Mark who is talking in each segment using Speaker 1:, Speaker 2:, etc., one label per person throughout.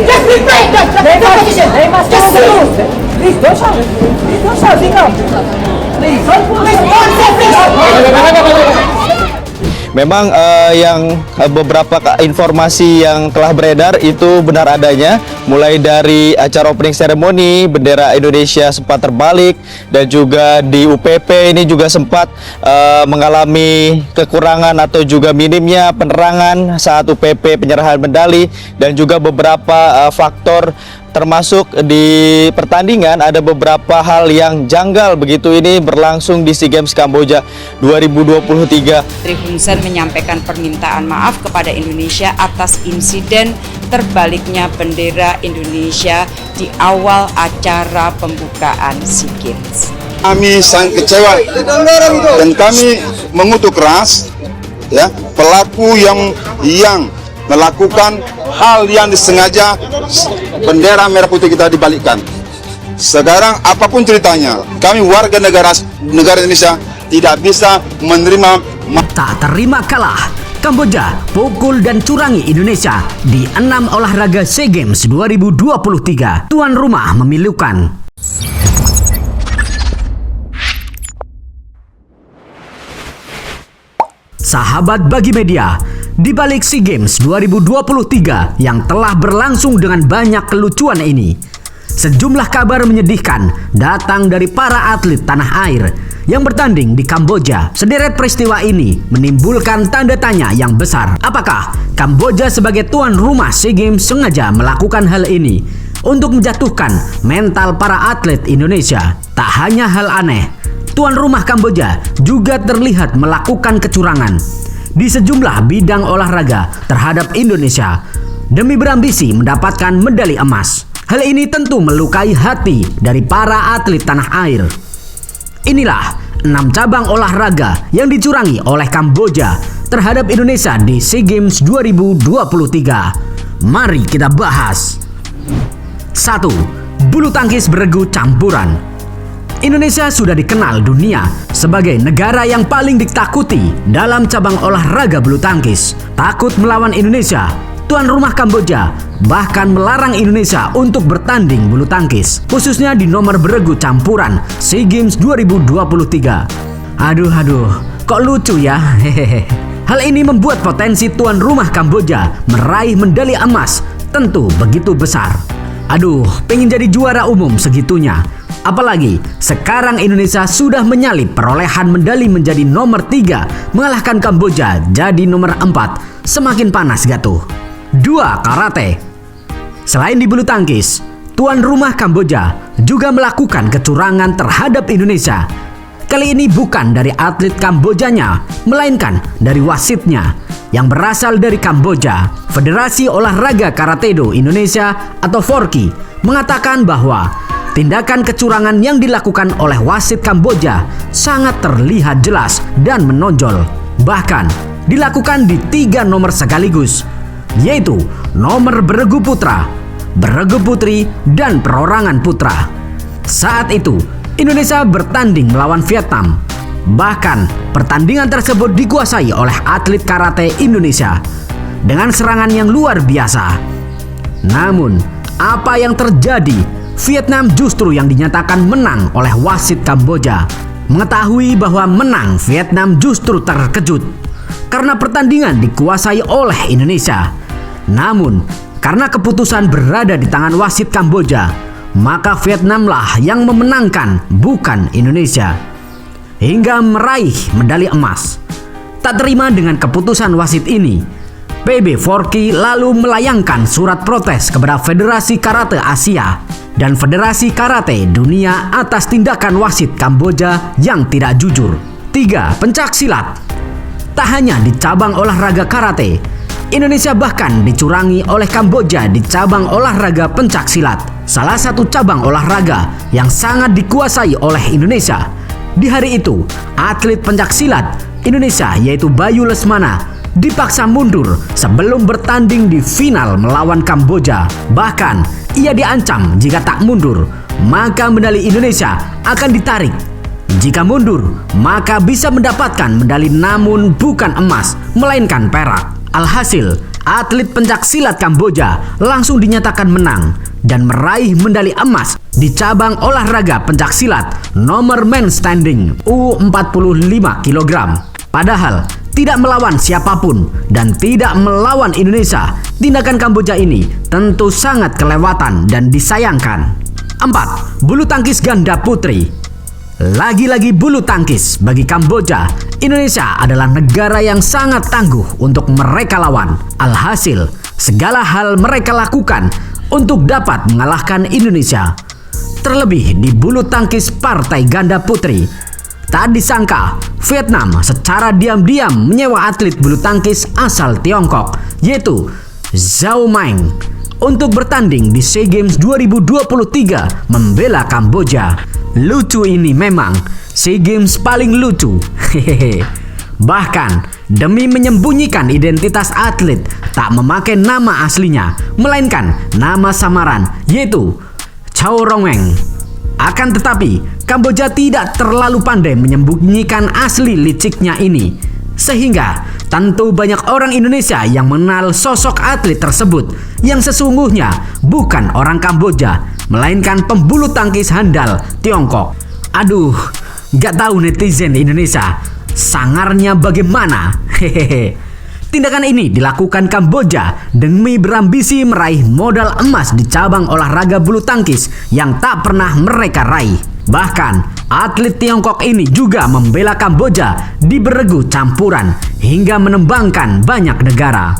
Speaker 1: Just reply the position. Just move. Please don't shout. Please don't shout. Please
Speaker 2: Memang yang beberapa informasi yang telah beredar itu benar adanya, mulai dari acara opening ceremony bendera Indonesia sempat terbalik, dan juga di UPP ini juga sempat mengalami kekurangan atau juga minimnya penerangan saat UPP penyerahan medali, dan juga beberapa faktor termasuk di pertandingan ada beberapa hal yang janggal begitu ini berlangsung di SEA Games Kamboja 2023.
Speaker 3: Menteri Hun Sen menyampaikan permintaan maaf kepada Indonesia atas insiden terbaliknya bendera Indonesia di awal acara pembukaan SEA Games.
Speaker 4: Kami sangat kecewa dan kami mengutuk keras ya pelaku yang melakukan hal yang disengaja bendera merah putih kita dibalikkan. Sekarang apapun ceritanya, kami warga negara Indonesia tidak bisa menerima.
Speaker 5: Tak terima kalah, Kamboja pukul dan curangi Indonesia di 6 olahraga SEA Games 2023. Tuan rumah memilukan. Sahabat bagi media, di balik SEA Games 2023 yang telah berlangsung dengan banyak kelucuan ini, sejumlah kabar menyedihkan datang dari para atlet tanah air yang bertanding di Kamboja. Sederet peristiwa ini menimbulkan tanda tanya yang besar. Apakah Kamboja sebagai tuan rumah SEA Games sengaja melakukan hal ini untuk menjatuhkan mental para atlet Indonesia? Tak hanya hal aneh, tuan rumah Kamboja juga terlihat melakukan kecurangan di sejumlah bidang olahraga terhadap Indonesia demi berambisi mendapatkan medali emas. Hal ini tentu melukai hati dari para atlet tanah air. Inilah 6 cabang olahraga yang dicurangi oleh Kamboja terhadap Indonesia di SEA Games 2023. Mari kita bahas. 1. Bulu tangkis beregu campuran. Indonesia sudah dikenal dunia sebagai negara yang paling ditakuti dalam cabang olahraga bulu tangkis. Takut melawan Indonesia, tuan rumah Kamboja bahkan melarang Indonesia untuk bertanding bulu tangkis, khususnya di nomor beregu campuran SEA Games 2023. Aduh, kok lucu ya? Hehehe. Hal ini membuat potensi tuan rumah Kamboja meraih medali emas tentu begitu besar. Aduh, pengen jadi juara umum segitunya. Apalagi sekarang Indonesia sudah menyalip perolehan medali menjadi nomor 3, mengalahkan Kamboja jadi nomor 4. Semakin panas gak tuh? 2. Karate. Selain di bulu tangkis, tuan rumah Kamboja juga melakukan kecurangan terhadap Indonesia. Kali ini bukan dari atlet Kambojanya, melainkan dari wasitnya yang berasal dari Kamboja. Federasi Olahraga Karate-Do Indonesia atau FORKI mengatakan bahwa tindakan kecurangan yang dilakukan oleh wasit Kamboja sangat terlihat jelas dan menonjol. Bahkan dilakukan di 3 nomor sekaligus, yaitu nomor beregu putra, beregu putri, dan perorangan putra. Saat itu Indonesia bertanding melawan Vietnam. Bahkan pertandingan tersebut dikuasai oleh atlet karate Indonesia dengan serangan yang luar biasa. Namun apa yang terjadi? Vietnam justru yang dinyatakan menang oleh wasit Kamboja. Mengetahui bahwa menang, Vietnam justru terkejut karena pertandingan dikuasai oleh Indonesia. Namun karena keputusan berada di tangan wasit Kamboja, maka Vietnamlah yang memenangkan, bukan Indonesia, hingga meraih medali emas. Tak terima dengan keputusan wasit ini, PB FORKI lalu melayangkan surat protes kepada Federasi Karate Asia dan Federasi Karate Dunia atas tindakan wasit Kamboja yang tidak jujur. 3. Pencak silat. Tak hanya di cabang olahraga karate, Indonesia bahkan dicurangi oleh Kamboja di cabang olahraga pencak silat, salah satu cabang olahraga yang sangat dikuasai oleh Indonesia. Di hari itu, atlet pencak silat Indonesia yaitu Bayu Lesmana dipaksa mundur sebelum bertanding di final melawan Kamboja. Bahkan ia diancam jika tak mundur, maka medali Indonesia akan ditarik. Jika mundur, maka bisa mendapatkan medali namun bukan emas, melainkan perak. Alhasil, atlet pencaksilat Kamboja langsung dinyatakan menang dan meraih medali emas di cabang olahraga pencaksilat nomor men standing U45 kg. Padahal tidak melawan siapapun dan tidak melawan Indonesia, tindakan Kamboja ini tentu sangat kelewatan dan disayangkan. 4. Bulu tangkis ganda putri. Lagi-lagi bulu tangkis bagi Kamboja, Indonesia adalah negara yang sangat tangguh untuk mereka lawan. Alhasil, segala hal mereka lakukan untuk dapat mengalahkan Indonesia. Terlebih di bulu tangkis partai ganda putri. Tak disangka, Vietnam secara diam-diam menyewa atlet bulu tangkis asal Tiongkok, yaitu Zhao Meng, untuk bertanding di SEA Games 2023 membela Kamboja. Lucu ini memang, SEA Games paling lucu. Hehehe. Bahkan demi menyembunyikan identitas atlet, tak memakai nama aslinya, melainkan nama samaran, yaitu Chao Rongeng. Akan tetapi, Kamboja tidak terlalu pandai menyembunyikan asli liciknya ini, sehingga tentu banyak orang Indonesia yang mengenal sosok atlet tersebut yang sesungguhnya bukan orang Kamboja, melainkan pembulu tangkis handal Tiongkok. Aduh, gak tahu netizen Indonesia sangarnya bagaimana. Hehehe. Tindakan ini dilakukan Kamboja demi berambisi meraih modal emas di cabang olahraga bulu tangkis yang tak pernah mereka raih. Bahkan, atlet Tiongkok ini juga membela Kamboja di beregu campuran hingga menembangkan banyak negara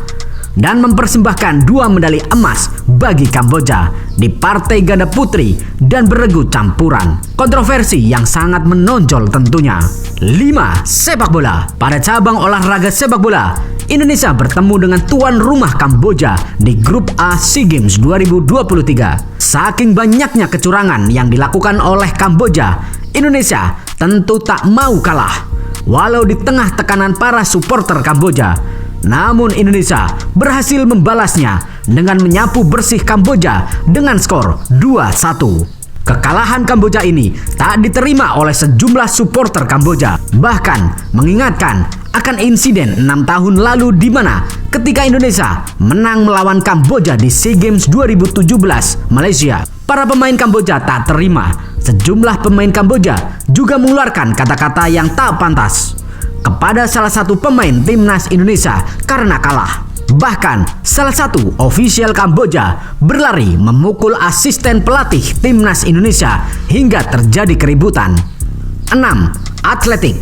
Speaker 5: dan mempersembahkan 2 medali emas bagi Kamboja di partai ganda putri dan beregu campuran. Kontroversi yang sangat menonjol tentunya. 5. Sepak bola. Pada cabang olahraga sepak bola, Indonesia bertemu dengan tuan rumah Kamboja di grup A SEA Games 2023. Saking banyaknya kecurangan yang dilakukan oleh Kamboja, Indonesia tentu tak mau kalah. Walau di tengah tekanan para supporter Kamboja, namun Indonesia berhasil membalasnya dengan menyapu bersih Kamboja dengan skor 2-1. Kekalahan Kamboja ini tak diterima oleh sejumlah supporter Kamboja, bahkan mengingatkan akan insiden 6 tahun lalu di mana ketika Indonesia menang melawan Kamboja di SEA Games 2017 Malaysia. Para pemain Kamboja tak terima. Sejumlah pemain Kamboja juga mengeluarkan kata-kata yang tak pantas kepada salah satu pemain timnas Indonesia karena kalah. Bahkan salah satu ofisial Kamboja berlari memukul asisten pelatih timnas Indonesia hingga terjadi keributan. 6. Atletik.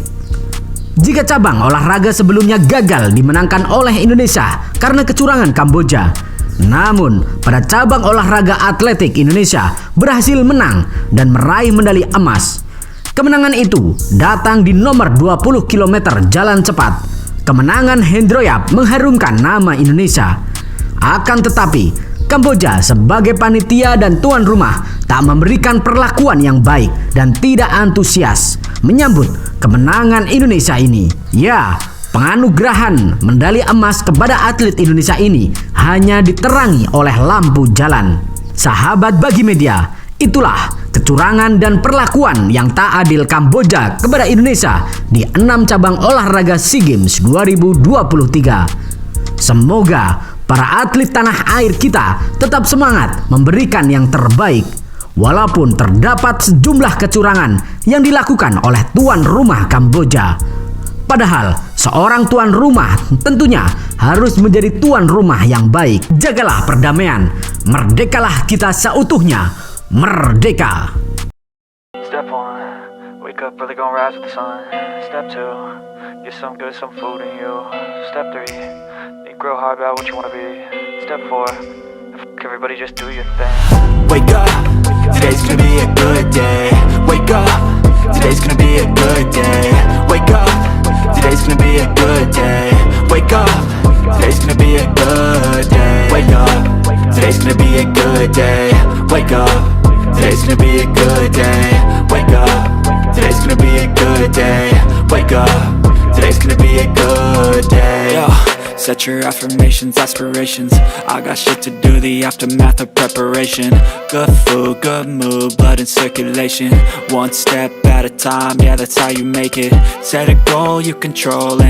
Speaker 5: Jika cabang olahraga sebelumnya gagal dimenangkan oleh Indonesia karena kecurangan Kamboja, namun pada cabang olahraga atletik Indonesia berhasil menang dan meraih medali emas. Kemenangan itu datang di nomor 20 km jalan cepat. Kemenangan Hendroyap mengharumkan nama Indonesia. Akan tetapi, Kamboja sebagai panitia dan tuan rumah tak memberikan perlakuan yang baik dan tidak antusias menyambut kemenangan Indonesia ini. Ya, penganugerahan medali emas kepada atlet Indonesia ini hanya diterangi oleh lampu jalan. Sahabat Bagi Media, itulah kecurangan dan perlakuan yang tak adil Kamboja kepada Indonesia di 6 cabang olahraga SEA Games 2023. Semoga para atlet tanah air kita tetap semangat memberikan yang terbaik, walaupun terdapat sejumlah kecurangan yang dilakukan oleh tuan rumah Kamboja. Padahal seorang tuan rumah tentunya harus menjadi tuan rumah yang baik. Jagalah perdamaian, merdekalah kita seutuhnya. Merdeka.
Speaker 6: Step 1, wake up early, gonna rise with the sun. Step 2, get some good, some food in you. Step 3, think real hard about what you wanna be. Step 4, everybody just do your thing.
Speaker 7: Wake up, today's gonna be a good day. Wake up, today's gonna be a good day. Wake up, today's gonna be a good day. Wake up, today's gonna be a good day. Wake up, today's gonna be a good day. Wake up, today's gonna be a good day. Wake up, today's gonna be a good day. Wake up, today's gonna be a good day. Yo,
Speaker 6: Set your affirmations, aspirations. I got shit to do, the aftermath of preparation. Good food, good mood, blood in circulation. One step at a time, yeah, that's how you make it. Set a goal you control and